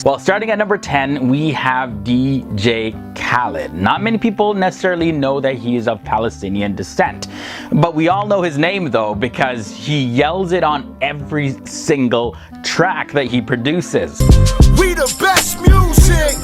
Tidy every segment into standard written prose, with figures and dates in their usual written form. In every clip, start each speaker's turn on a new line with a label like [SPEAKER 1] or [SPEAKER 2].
[SPEAKER 1] Well, starting at number 10, we have DJ Khaled. Not many people necessarily know that he is of Palestinian descent, but we all know his name though because he yells it on every single track that he produces.
[SPEAKER 2] We the best music,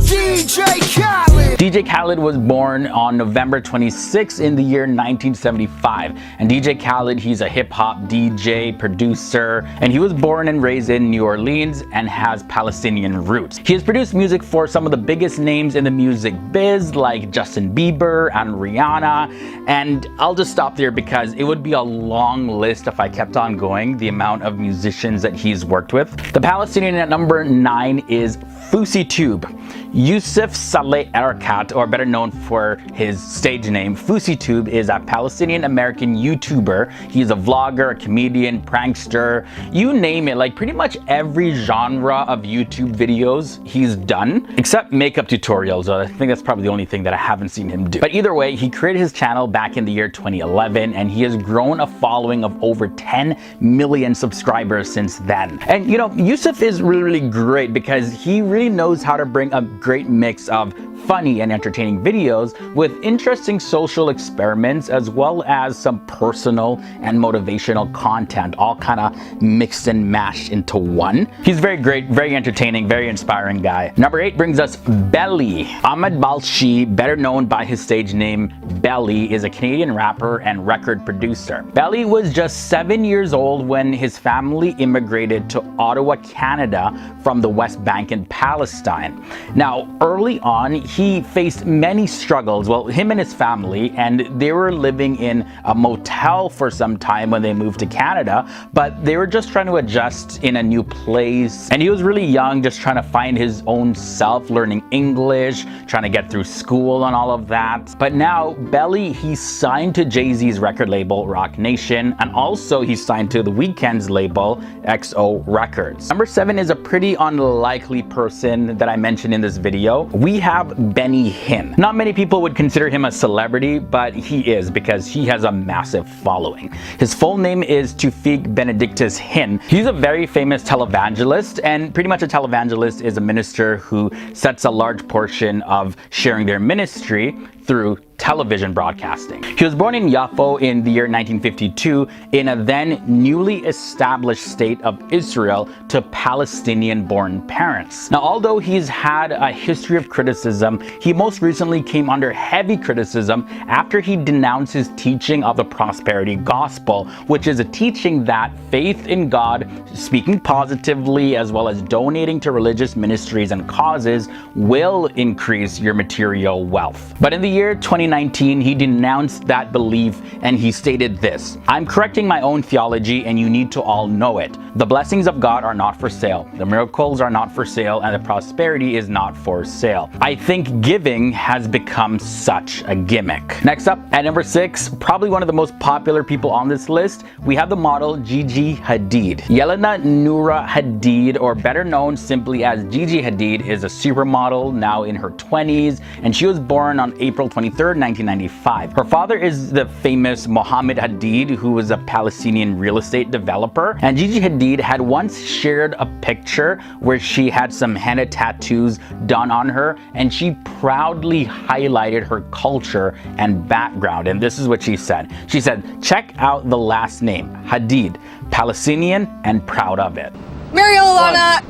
[SPEAKER 2] DJ Khaled.
[SPEAKER 1] DJ Khaled was born on November 26 in the year 1975, and DJ Khaled, he's a hip-hop DJ, producer, and he was born and raised in New Orleans and has Palestinian roots. He has produced music for some of the biggest names in the music biz like Justin Bieber and Rihanna, and I'll just stop there because it would be a long list if I kept on going, the amount of musicians that he's worked with. The Palestinian at number 9 is FouseyTube. Yusuf Saleh Erekat, or better known for his stage name, FouseyTube, is a Palestinian-American YouTuber. He's a vlogger, a comedian, prankster, you name it, like pretty much every genre of YouTube videos he's done, except makeup tutorials. I think that's probably the only thing that I haven't seen him do. But either way, he created his channel back in the year 2011, and he has grown a following of over 10 million subscribers since then. And you know, Yusuf is really great because he really knows how to bring a great mix of funny and entertaining videos with interesting social experiments as well as some personal and motivational content, all kind of mixed and mashed into one. He's very great, very entertaining, very inspiring guy. Number 8 brings us Belly. Ahmed Balshi, better known by his stage name Belly, is a Canadian rapper and record producer. Belly was just 7 years old when his family immigrated to Ottawa, Canada from the West Bank in Palestine. Now, early on, he faced many struggles, well, him and his family, and they were living in a motel for some time when they moved to Canada, but they were just trying to adjust in a new place. And he was really young, just trying to find his own self, learning English, trying to get through school and all of that. But now, Belly, he's signed to Jay-Z's record label, Rock Nation, and also he's signed to The Weeknd's label, XO Records. Number 7 is a pretty unlikely person that I mentioned in this video. We have Benny Hinn. Not many people would consider him a celebrity, but he is because he has a massive following. His full name is Tufik Benedictus Hinn. He's a very famous televangelist, and pretty much a televangelist is a minister who sets a large portion of sharing their ministry through television broadcasting. He was born in Yaffo in the year 1952 in a then newly established state of Israel to Palestinian-born parents. Now, although he's had a history of criticism, he most recently came under heavy criticism after he denounced his teaching of the prosperity gospel, which is a teaching that faith in God, speaking positively, as well as donating to religious ministries and causes will increase your material wealth. But in the year 2019, he denounced that belief and he stated this: "I'm correcting my own theology and you need to all know it. The blessings of God are not for sale. The miracles are not for sale, and the prosperity is not for sale. I think giving has become such a gimmick." Next up, at number 6, probably one of the most popular people on this list, we have the model Gigi Hadid. Yelena Noura Hadid, or better known simply as Gigi Hadid, is a supermodel now in her 20s, and she was born on April 23rd, 1995. Her father is the famous Mohammed Hadid, who was a Palestinian real estate developer, and Gigi Hadid had once shared a picture where she had some henna tattoos done on her, and she proudly highlighted her culture and background, and this is what she said. She said, "Check out the last name, Hadid, Palestinian and proud of it."
[SPEAKER 3] Mariolana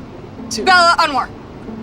[SPEAKER 3] Bella Anwar.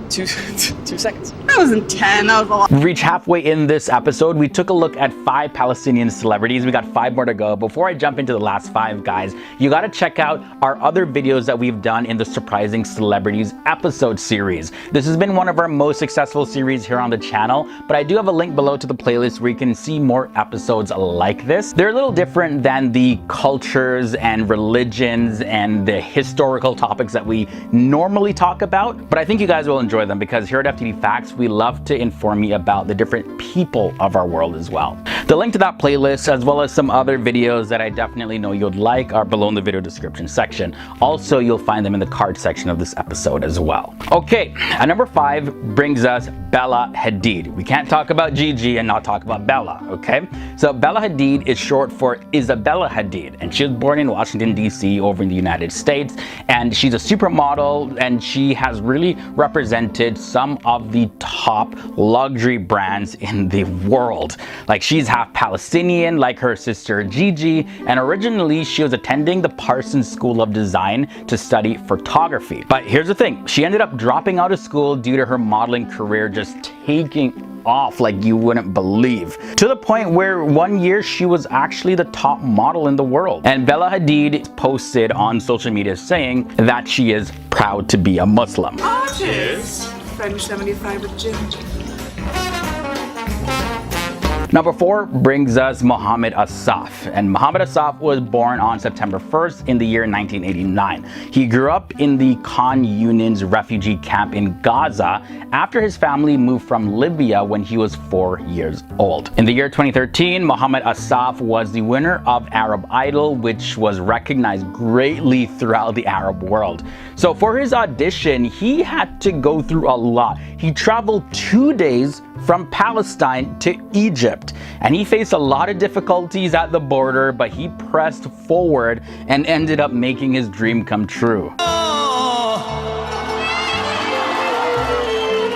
[SPEAKER 4] 2 seconds.
[SPEAKER 3] That wasn't 10, that was a lot.
[SPEAKER 1] We reached halfway in this episode. We took a look at 5 Palestinian celebrities. We got 5 more to go. Before I jump into the last 5, guys, you gotta check out our other videos that we've done in the Surprising Celebrities episode series. This has been one of our most successful series here on the channel, but I do have a link below to the playlist where you can see more episodes like this. They're a little different than the cultures and religions and the historical topics that we normally talk about, but I think you guys will enjoy enjoy them, because here at FTD Facts, we love to inform you about the different people of our world as well. The link to that playlist, as well as some other videos that I definitely know you'd like, are below in the video description section. Also, you'll find them in the card section of this episode as well. Okay, at number 5 brings us Bella Hadid. We can't talk about Gigi and not talk about Bella, okay? So Bella Hadid is short for Isabella Hadid, and she was born in Washington, D.C. over in the United States, and she's a supermodel, and she has really represented some of the top luxury brands in the world. Like, she's half Palestinian, like her sister Gigi, and originally she was attending the Parsons School of Design to study photography. But here's the thing, she ended up dropping out of school due to her modeling career just taking off like you wouldn't believe, to the point where one year she was actually the top model in the world. And Bella Hadid posted on social media saying that she is proud to be a Muslim.
[SPEAKER 5] Cheers. French 75 with ginger.
[SPEAKER 1] Number 4 brings us Mohammed Asaf, and Mohammed Asaf was born on September 1st in the year 1989. He grew up in the Khan Yunis refugee camp in Gaza after his family moved from Libya when he was 4 years old. In the year 2013, Mohammed Asaf was the winner of Arab Idol, which was recognized greatly throughout the Arab world. So for his audition, he had to go through a lot. He traveled 2 days from Palestine to Egypt, and he faced a lot of difficulties at the border, but he pressed forward and ended up making his dream come true.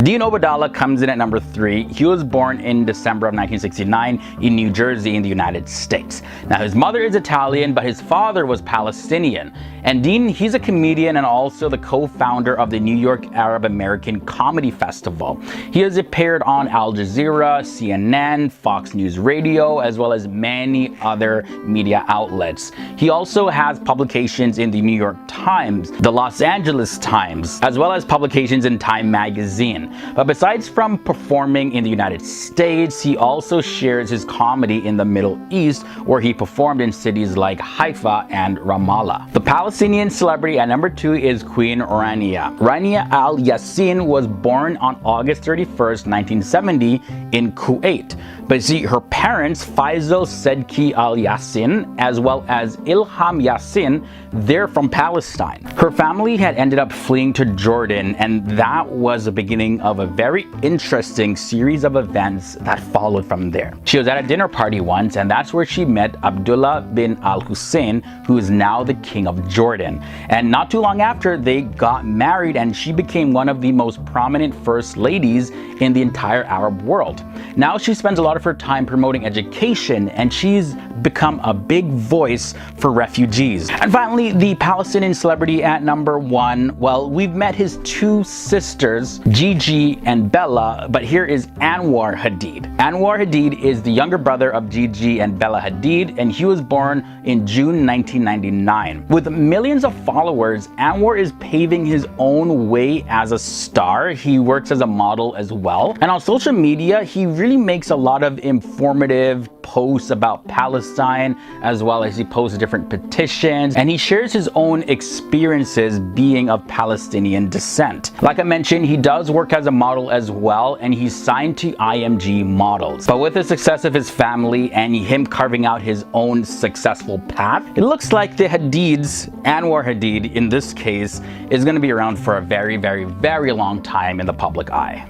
[SPEAKER 1] Dean Obadala comes in at number 3. He was born in December of 1969 in New Jersey in the United States. Now, his mother is Italian, but his father was Palestinian. And Dean, he's a comedian and also the co-founder of the New York Arab American Comedy Festival. He has appeared on Al Jazeera, CNN, Fox News Radio, as well as many other media outlets. He also has publications in the New York Times, the Los Angeles Times, as well as publications in Time magazine. But besides from performing in the United States, he also shares his comedy in the Middle East, where he performed in cities like Haifa and Ramallah. The Palestinian celebrity at number 2 is Queen Rania. Rania Al Yassin was born on August 31st, 1970 in Kuwait. But see, her parents, Faisal Sedki Al Yassin, as well as Ilham Yassin, they're from Palestine. Her family had ended up fleeing to Jordan, and that was the beginning of a very interesting series of events that followed from there. She was at a dinner party once, and that's where she met Abdullah bin al-Hussein, who is now the king of Jordan. And not too long after, they got married, and she became one of the most prominent first ladies in the entire Arab world. Now she spends a lot of her time promoting education, and she's become a big voice for refugees. And finally, the Palestinian celebrity at number 1, well, we've met his 2 sisters, Gigi and Bella, but here is Anwar Hadid. Anwar Hadid is the younger brother of Gigi and Bella Hadid, and he was born in June 1999. With millions of followers, Anwar is paving his own way as a star. He works as a model as well, and on social media, he really makes a lot of informative posts about Palestine, as well as he posts different petitions, and he shares his own experiences being of Palestinian descent. Like I mentioned, he does work as a model as well, and he's signed to IMG Models. But with the success of his family and him carving out his own successful path, it looks like the Hadids, Anwar Hadid in this case, is going to be around for a very, very, very long time in the public eye.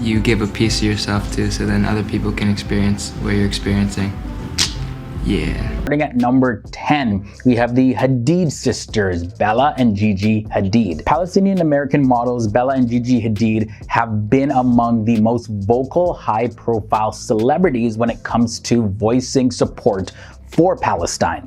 [SPEAKER 6] You give a piece of yourself too, so then other people can experience what you're experiencing. Yeah.
[SPEAKER 1] Starting at number 10, we have the Hadid sisters, Bella and Gigi Hadid. Palestinian American models Bella and Gigi Hadid have been among the most vocal, high-profile celebrities when it comes to voicing support for Palestine.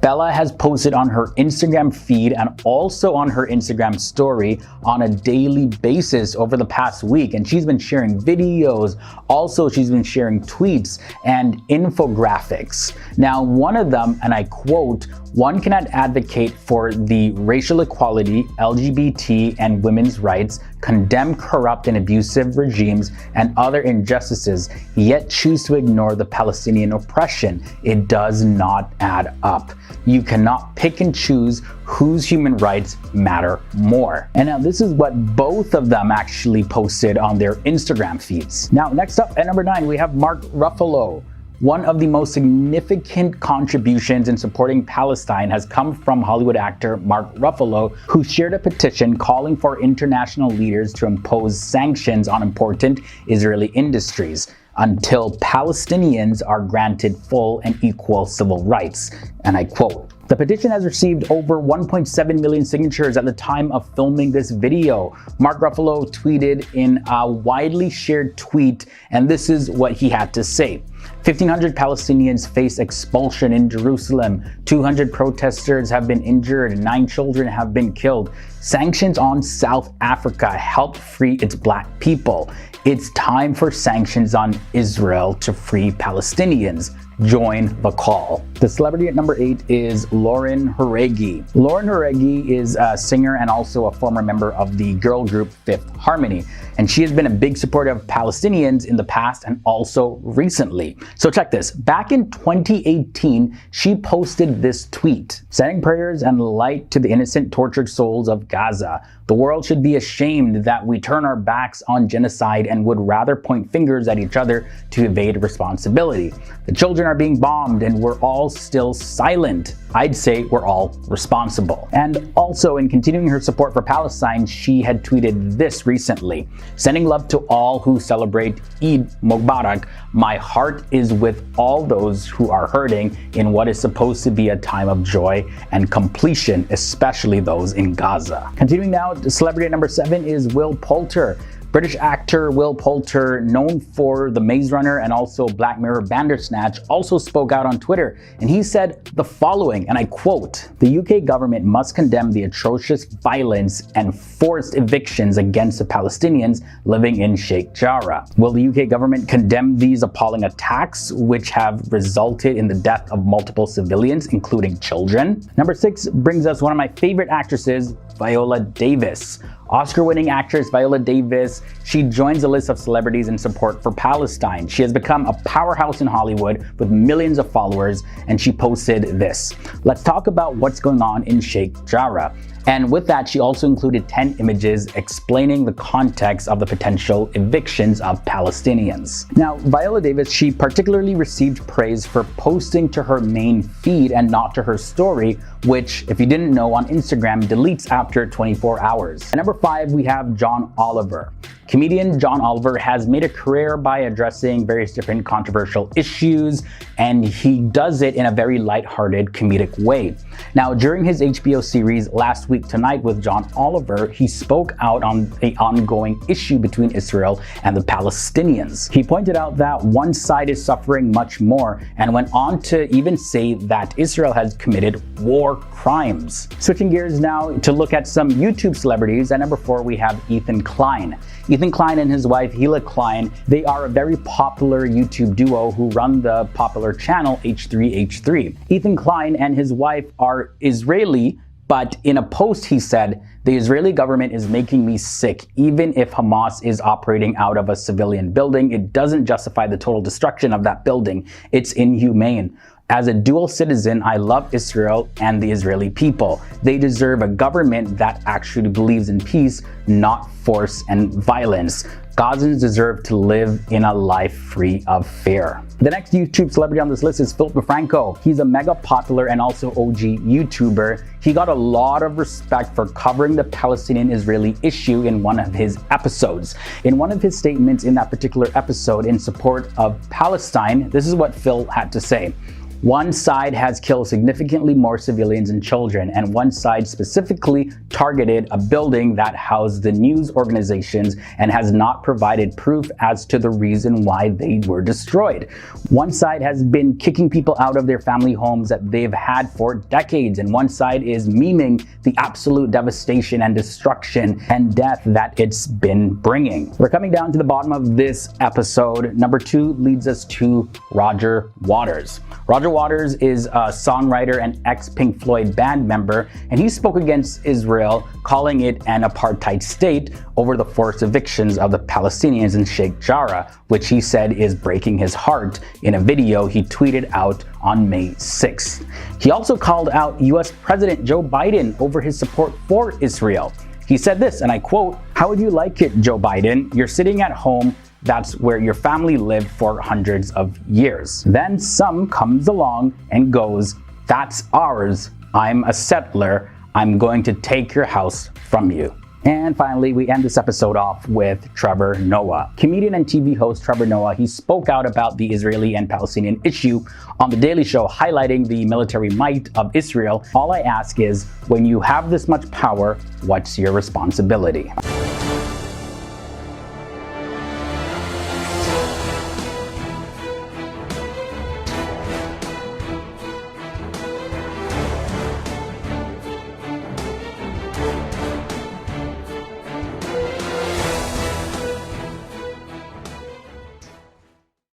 [SPEAKER 1] Bella has posted on her Instagram feed and also on her Instagram story on a daily basis over the past week, and she's been sharing videos. Also, she's been sharing tweets and infographics. Now, one of them, and I quote, one cannot advocate for the racial equality, LGBT, and women's rights, condemn corrupt and abusive regimes and other injustices, yet choose to ignore the Palestinian oppression. It does not add up. You cannot pick and choose whose human rights matter more. And now this is what both of them actually posted on their Instagram feeds. Now, next up at number 9, we have Mark Ruffalo. One of the most significant contributions in supporting Palestine has come from Hollywood actor Mark Ruffalo, who shared a petition calling for international leaders to impose sanctions on important Israeli industries until Palestinians are granted full and equal civil rights. And I quote, "The petition has received over 1.7 million signatures at the time of filming this video." Mark Ruffalo tweeted in a widely shared tweet, and this is what he had to say. 1,500 Palestinians face expulsion in Jerusalem. 200 protesters have been injured. 9 children have been killed. Sanctions on South Africa help free its black people. It's time for sanctions on Israel to free Palestinians. Join the call. The celebrity at number 8 is Lauren Jauregui. Lauren Jauregui is a singer and also a former member of the girl group Fifth Harmony. And she has been a big supporter of Palestinians in the past and also recently. So check this. Back in 2018, she posted this tweet, "Sending prayers and light to the innocent tortured souls of Gaza. The world should be ashamed that we turn our backs on genocide and would rather point fingers at each other to evade responsibility. The children are being bombed and we're all still silent. I'd say we're all responsible." And also, in continuing her support for Palestine, she had tweeted this recently, "Sending love to all who celebrate Eid Mubarak. My heart is with all those who are hurting in what is supposed to be a time of joy and completion, especially those in Gaza." Continuing now, the celebrity at number 7 is Will Poulter. British actor Will Poulter, known for The Maze Runner and also Black Mirror Bandersnatch, also spoke out on Twitter, and he said the following, and I quote, "The UK government must condemn the atrocious violence and forced evictions against the Palestinians living in Sheikh Jarrah. Will the UK government condemn these appalling attacks, which have resulted in the death of multiple civilians, including children?" Number 6 brings us one of my favorite actresses, Viola Davis. Oscar-winning actress Viola Davis, she joins a list of celebrities in support for Palestine. She has become a powerhouse in Hollywood with millions of followers, and she posted this. "Let's talk about what's going on in Sheikh Jarrah." And with that, she also included 10 images explaining the context of the potential evictions of Palestinians. Now, Viola Davis, she particularly received praise for posting to her main feed and not to her story, which, if you didn't know, on Instagram deletes after 24 hours. At number 5, we have John Oliver. Comedian John Oliver has made a career by addressing various different controversial issues, and he does it in a very lighthearted, comedic way. Now, during his HBO series Last Week Tonight with John Oliver, he spoke out on the ongoing issue between Israel and the Palestinians. He pointed out that one side is suffering much more and went on to even say that Israel has committed war crimes. Switching gears now to look at some YouTube celebrities. At number 4, we have Ethan Klein. Ethan Klein and his wife Hila Klein, they are a very popular YouTube duo who run the popular channel H3H3. Ethan Klein and his wife are Israeli, but in a post he said, "The Israeli government is making me sick. Even if Hamas is operating out of a civilian building, it doesn't justify the total destruction of that building. It's inhumane. As a dual citizen, I love Israel and the Israeli people. They deserve a government that actually believes in peace, not force and violence. Gazans deserve to live in a life free of fear." The next YouTube celebrity on this list is Philip DeFranco. He's a mega popular and also OG YouTuber. He got a lot of respect for covering the Palestinian-Israeli issue in one of his episodes. In one of his statements in that particular episode in support of Palestine, this is what Phil had to say. "One side has killed significantly more civilians and children, and one side specifically targeted a building that housed the news organizations and has not provided proof as to the reason why they were destroyed. One side has been kicking people out of their family homes that they've had for decades, and one side is memeing the absolute devastation and destruction and death that it's been bringing." We're coming down to the bottom of this episode. Number 2 leads us to Roger Waters. Roger Waters is a songwriter and ex-Pink Floyd band member, and he spoke against Israel, calling it an apartheid state over the forced evictions of the Palestinians in Sheikh Jarrah, which he said is breaking his heart in a video he tweeted out on May 6th. He also called out US President Joe Biden over his support for Israel. He said this, and I quote, "How would you like it, Joe Biden? You're sitting at home. That's where your family lived for hundreds of years. Then some comes along and goes, that's ours. I'm a settler. I'm going to take your house from you." And finally, we end this episode off with Trevor Noah. Comedian and TV host Trevor Noah, he spoke out about the Israeli and Palestinian issue on The Daily Show, highlighting the military might of Israel. All I ask is, when you have this much power, what's your responsibility?